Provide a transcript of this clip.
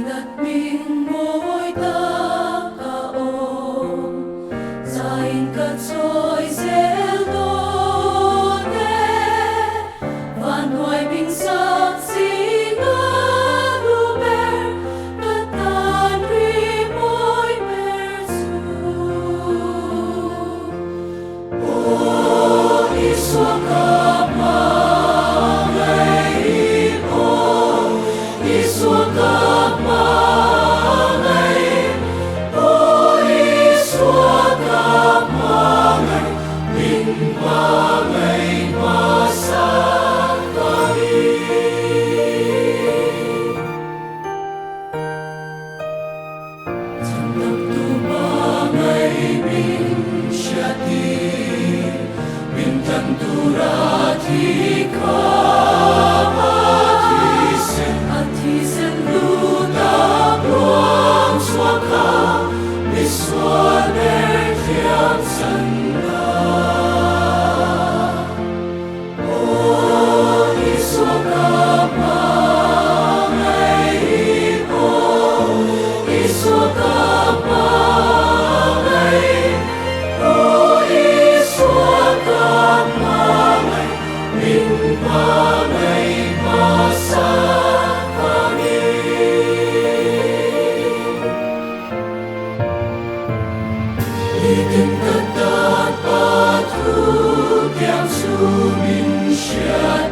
Ingat mình mỗi ta ôm Zain ka trôi gieo đô nê Van hoài bình sắc gì ngã đu bèr Ngã tan ri môi bèr su Ô Isua ka ma ngay ô Isua ka ma ngay ô Isua ka ma ngay Bình ma ngay ma sa kami Chẳng tập tu ma ngay bình syati Bình thân tu ra thi ka Atisen luta buang suaka Isua der tiang sanda Oh Isua ka ma ngay oh Isua ka ma ngay oh Isua ka ma ngay Bình ma ngay ma sa Itin ketat patu tiang su min syai